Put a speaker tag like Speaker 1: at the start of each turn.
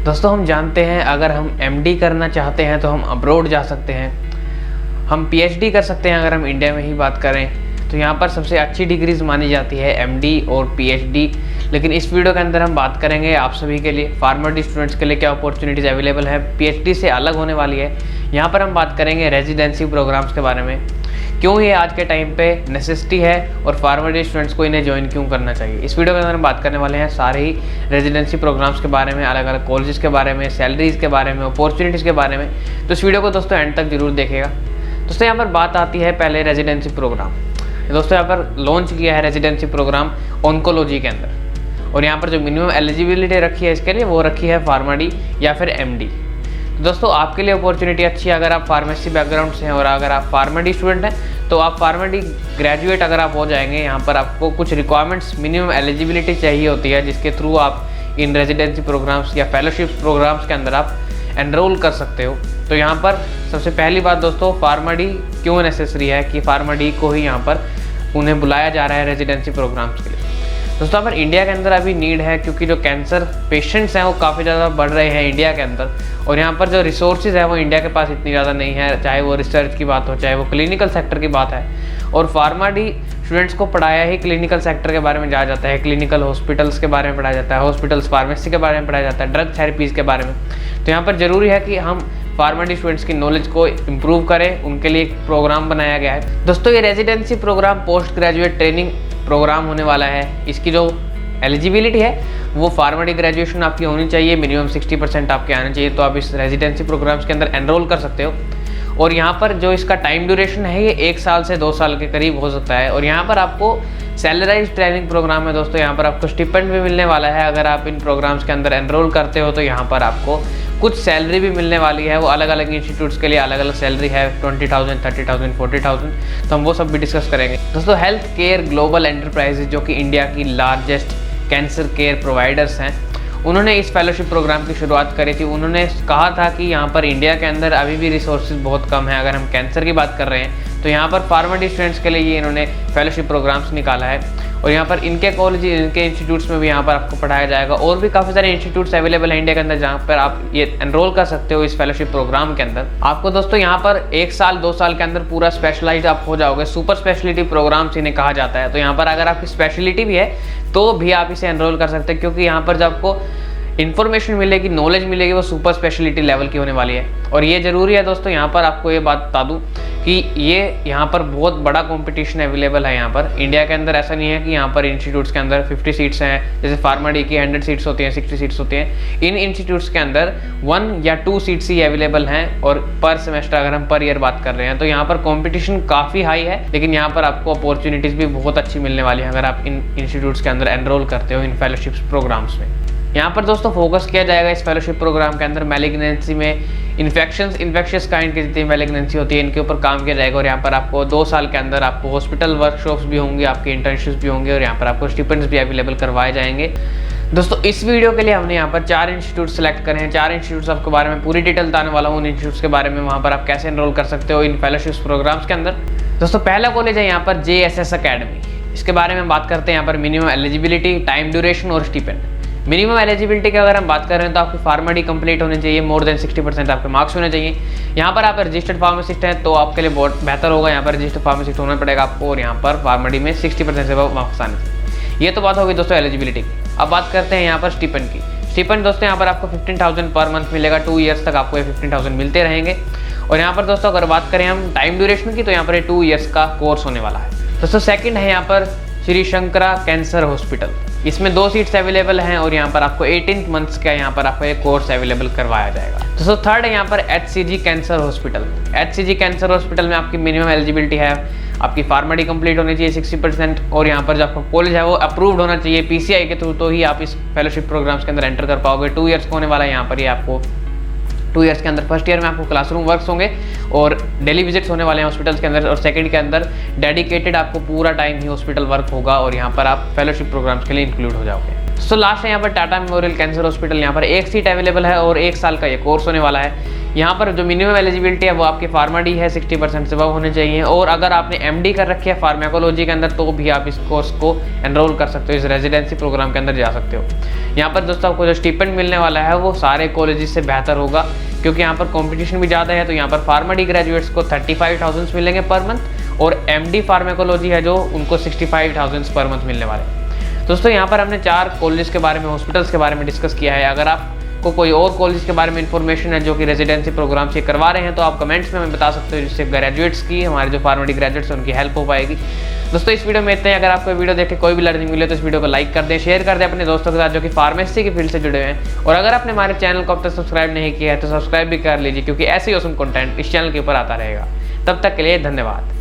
Speaker 1: दोस्तों हम जानते हैं अगर हम एमडी करना चाहते हैं तो हम अब्रॉड जा सकते हैं, हम पीएचडी कर सकते हैं अगर हम इंडिया में ही बात करें तो यहाँ पर सबसे अच्छी डिग्रीज मानी जाती है एमडी और पीएचडी। लेकिन इस वीडियो के अंदर हम बात करेंगे आप सभी के लिए फार्मर स्टूडेंट्स के लिए क्या अपॉर्चुनिटीज़ अवेलेबल है, पीएचडी से अलग होने वाली है। यहाँ पर हम बात करेंगे रेजिडेंसी प्रोग्राम्स के बारे में, क्यों ये आज के टाइम पे नेसेसिटी है और फार्मर स्टूडेंट्स को इन्हें ज्वाइन क्यों करना चाहिए। इस वीडियो के अंदर हम बात करने वाले हैं सारे ही रेजिडेंसी प्रोग्राम्स के बारे में, अलग अलग कॉलेजेस के बारे में, सैलरीज़ के बारे में, अपॉर्चुनिटीज़ के बारे में। तो इस वीडियो को दोस्तों एंड तक जरूर देखिएगा। दोस्तों यहाँ पर बात आती है पहले रेजिडेंसी प्रोग्राम। दोस्तों यहाँ पर लॉन्च किया है रेजिडेंसी प्रोग्राम ऑन्कोलॉजी के अंदर, और यहाँ पर जो मिनिमम एलिजिबिलिटी रखी है इसके लिए वो रखी है फार्मा-डी या फिर एमडी। तो दोस्तों आपके लिए अपॉर्चुनिटी अच्छी है अगर आप फार्मेसी बैकग्राउंड से हैं और अगर आप फार्मा-डी स्टूडेंट हैं तो आप फार्मा-डी ग्रेजुएट अगर आप हो जाएंगे, यहाँ पर आपको कुछ रिक्वायरमेंट्स मिनिमम एलिजिबिलिटी चाहिए होती है जिसके थ्रू आप इन रेजिडेंसी प्रोग्राम्स या फेलोशिप प्रोग्राम्स के अंदर आप एनरोल कर सकते हो। तो यहाँ पर सबसे पहली बात दोस्तों फार्मा-डी क्यों नेसेसरी है कि फार्मा-डी को ही यहाँ पर उन्हें बुलाया जा रहा है रेजिडेंसी प्रोग्राम्स के लिए। दोस्तों यहाँ पर इंडिया के अंदर अभी नीड है क्योंकि जो कैंसर पेशेंट्स हैं वो काफ़ी ज़्यादा बढ़ रहे हैं इंडिया के अंदर, और यहाँ पर जो रिसोर्सेज है वो इंडिया के पास इतनी ज़्यादा नहीं है, चाहे वो रिसर्च की बात हो चाहे वो क्लिनिकल सेक्टर की बात है। और फार्मा-डी स्टूडेंट्स को पढ़ाया ही क्लिनिकल सेक्टर के बारे में जाया जाता है, क्लिनिकल हॉस्पिटल्स के बारे में पढ़ाया जाता है, हॉस्पिटल्स फार्मेसी के बारे में पढ़ाया जाता है, ड्रग थेरेपीज़ के बारे में। तो यहाँ पर ज़रूरी है कि हम फार्मा-डी स्टूडेंट्स की नॉलेज को इम्प्रूव करें, उनके लिए एक प्रोग्राम बनाया गया है। दोस्तों ये residency program post graduate training program होने वाला है। इसकी जो एलिजिबिलिटी है वो फार्मा-डी ग्रेजुएशन आपकी होनी चाहिए, मिनिमम 60% आपके आने चाहिए, तो आप इस रेजिडेंसी प्रोग्राम्स के अंदर एनरोल कर सकते हो। और यहाँ पर जो इसका टाइम ड्यूरेशन है ये 1 साल से 2 साल के करीब हो सकता है। और यहाँ पर आपको सैलराइज ट्रेनिंग प्रोग्राम है दोस्तों, यहाँ पर आपको स्टिपेंड भी मिलने वाला है। अगर आप इन प्रोग्राम्स के अंदर एनरोल करते हो तो यहाँ पर आपको कुछ सैलरी भी मिलने वाली है। वो अलग अलग इंस्टीट्यूट्स के लिए अलग अलग सैलरी है, 20,000, 30,000, 40,000, तो हम वो सब भी डिस्कस करेंगे। दोस्तों हेल्थ केयर ग्लोबल एंटरप्राइजेज जो कि इंडिया की लार्जेस्ट कैंसर केयर प्रोवाइडर्स हैं, उन्होंने इस फेलोशिप प्रोग्राम की शुरुआत करी थी। उन्होंने कहा था कि यहाँ पर इंडिया के अंदर अभी भी रिसोर्सेज बहुत कम है। अगर हम कैंसर की बात कर रहे हैं तो यहाँ पर फार्मा-डी स्टूडेंट्स के लिए ये इन्होंने फेलोशिप प्रोग्राम्स निकाला है, और यहाँ पर इनके कॉलेज इनके इंस्टीट्यूट्स में भी यहाँ पर आपको पढ़ाया जाएगा। और भी काफ़ी सारे इंस्टीट्यूट्स अवेलेबल हैं इंडिया के अंदर जहाँ पर आप ये एनरोल कर सकते हो इस फेलोशिप प्रोग्राम के अंदर। आपको दोस्तों यहाँ पर 1 साल 2 साल के अंदर पूरा स्पेशलाइज आप हो जाओगे, सुपर स्पेशलिटी प्रोग्राम्स इन्हें कहा जाता है। तो यहाँ पर अगर आपकी स्पेशलिटी भी है तो भी आप इसे एनरोल कर सकते हैं, क्योंकि यहाँ पर जब आपको इन्फॉर्मेशन मिलेगी, नॉलेज मिलेगी, वो सुपर स्पेशलिटी लेवल की होने वाली है। और ये ज़रूरी है दोस्तों, यहाँ पर आपको ये बात बता दूँ कि ये यहाँ पर बहुत बड़ा कंपटीशन अवेलेबल है। यहाँ पर इंडिया के अंदर ऐसा नहीं है कि यहाँ पर इंस्टीट्यूट्स के अंदर 50 सीट्स हैं, जैसे फार्मा-डी की 100 सीट्स होती हैं, 60 सीट्स होती हैं। इन इंस्टीट्यूट्स के अंदर 1 या 2 सीट्स ही अवेलेबल हैं, और पर सेमेस्टर अगर हम पर ईयर बात कर रहे हैं तो यहाँ पर कॉम्पिटिशन काफ़ी हाई है। लेकिन यहाँ पर आपको अपॉर्चुनिटीज़ भी बहुत अच्छी मिलने वाली है अगर आप इन इंस्टीट्यूट्स के अंदर एनरोल करते हो इन फेलोशिप्स प्रोग्राम्स में। यहाँ पर दोस्तों फोकस किया जाएगा इस फेलोशिप प्रोग्राम के अंदर मैलिग्नेंसी में, इन्फेक्शियस काइंड की जितनी मैलिग्नेंसी होती है इनके ऊपर काम किया जाएगा। और यहाँ पर आपको 2 साल के अंदर आपको हॉस्पिटल वर्कशॉप्स भी होंगे, आपके इंटर्नशिप्स भी होंगे, और यहाँ पर आपको स्टिपेंड्स भी अवेलेबल करवाए जाएंगे। दोस्तों इस वीडियो के लिए हमने यहाँ पर 4 इंस्टीट्यूट सेलेक्ट करे हैं। 4 इंस्टीट्यूट्स आपके बारे में पूरी डिटेल बताने वाला हूँ, उन इंस्टीट्यूट्स के बारे में, वहाँ पर आप कैसे एनरोल कर सकते हो इन फेलोशिप्स प्रोग्राम्स के अंदर। दोस्तों पहला कॉलेज है यहाँ पर JSS अकेडमी। इसके बारे में बात करते हैं। यहाँ पर मिनिमम एलिजिबिलिटी, टाइम ड्यूरेशन और स्टिपेंड। मिनिमम एलिजिबिलिटी की अगर हम बात कर रहे हैं तो आपकी फार्मा-डी कंप्लीट होनी चाहिए, मोर देन 60% आपके मार्क्स होने चाहिए। यहाँ पर आप रजिस्टर्ड फार्मासिस्ट हैं तो आपके लिए बहुत बेहतर होगा, यहाँ पर रजिस्टर्ड फार्मासिस्ट होना पड़ेगा आपको, और यहाँ पर फार्मा-डी में 60% से मार्क्स आने चाहिए। ये तो बात होगी दोस्तों एलिजिबिलिटी की। अब बात करते हैं यहाँ पर स्टिपेंड की। स्टिपेंड दोस्तों यहाँ पर आपको 15,000 पर मंथ मिलेगा, 2 ईयर्स तक आपको ये 15,000 मिलते रहेंगे। और यहाँ पर दोस्तों अगर बात करें हम टाइम ड्यूरेशन की तो यहाँ पर 2 ईयर्स का कोर्स होने वाला है। दोस्तों सेकंड है यहाँ पर श्री शंकरा कैंसर हॉस्पिटल। इसमें 2 सीट्स अवेलेबल हैं, और यहाँ पर आपको 18 मंथ्स का यहाँ पर आपको एक कोर्स अवेलेबल करवाया जाएगा। दोस्तों थर्ड है यहाँ पर HCG cancer hospital. HCG cancer hospital में आपकी मिनिमम एलिजिबिलिटी है, आपकी फार्मा-डी कंप्लीट होनी चाहिए 60%, और यहाँ पर जो आपका कॉलेज है वो अप्रूव्ड होना चाहिए PCI के थ्रू, तो ही आप इस फेलोशिप प्रोग्राम्स के अंदर एंटर कर पाओगे। 2 ईयर्स का होने वाला है यहाँ पर। ये आपको 2 ईयर्स के अंदर फर्स्ट ईयर में आपको क्लासरूम वर्क्स होंगे और डेली विजिट्स होने वाले हैं हॉस्पिटल्स के अंदर, और सेकंड के अंदर डेडिकेटेड आपको पूरा टाइम ही हॉस्पिटल वर्क होगा, और यहाँ पर आप फेलोशिप प्रोग्राम्स के लिए इंक्लूड हो जाओगे। सो लास्ट है यहाँ पर टाटा मेमोरियल कैंसर हॉस्पिटल। यहाँ पर 1 सीट अवेलेबल है और 1 साल का ये कोर्स होने वाला है। यहाँ पर जो मिनिमम एलिजिबिलिटी है वो आपकी फार्मा डी है, 60% से अबव होने चाहिए। और अगर आपने एमडी कर रखी है फार्माकोलॉजी के अंदर तो भी आप इस कोर्स को एनरोल कर सकते हो, इस रेजिडेंसी प्रोग्राम के अंदर जा सकते हो। यहाँ पर दोस्तों आपको जो स्टिपेंड मिलने वाला है वो सारे कॉलेजेस से बेहतर होगा, क्योंकि यहाँ पर कॉम्पिटिशन भी ज़्यादा है। तो यहाँ पर फार्मा डी ग्रेजुएट्स को 35,000 मिलेंगे पर मंथ, और एमडी फार्माकोलॉजी है जो उनको 65,000 पर मंथ मिलने वाले हैं। दोस्तों यहाँ पर हमने 4 कॉलेज के बारे में, हॉस्पिटल्स के बारे में डिस्कस किया है। अगर आपको कोई और कॉलेज के बारे में इंफॉर्मेशन है जो कि रेजिडेंसी प्रोग्राम से करवा रहे हैं तो आप कमेंट्स में हमें बता सकते हो, जिससे ग्रेजुएट्स की, हमारे जो फार्मा डी ग्रेजुएट्स हैं उनकी हेल्प हो पाएगी। दोस्तों इस वीडियो में इतना ही। अगर आपको वीडियो देख के कोई भी लर्निंग मिले तो इस वीडियो को लाइक कर दें, शेयर कर दें अपने दोस्तों के साथ जो कि फार्मेसी की फील्ड से जुड़े हुए हैं। और अगर आपने हमारे चैनल को अब तक सब्सक्राइब नहीं किया है तो सब्सक्राइब भी कर लीजिए, क्योंकि ऐसे ही ऑसम कंटेंट इस चैनल के ऊपर आता रहेगा। तब तक के लिए धन्यवाद।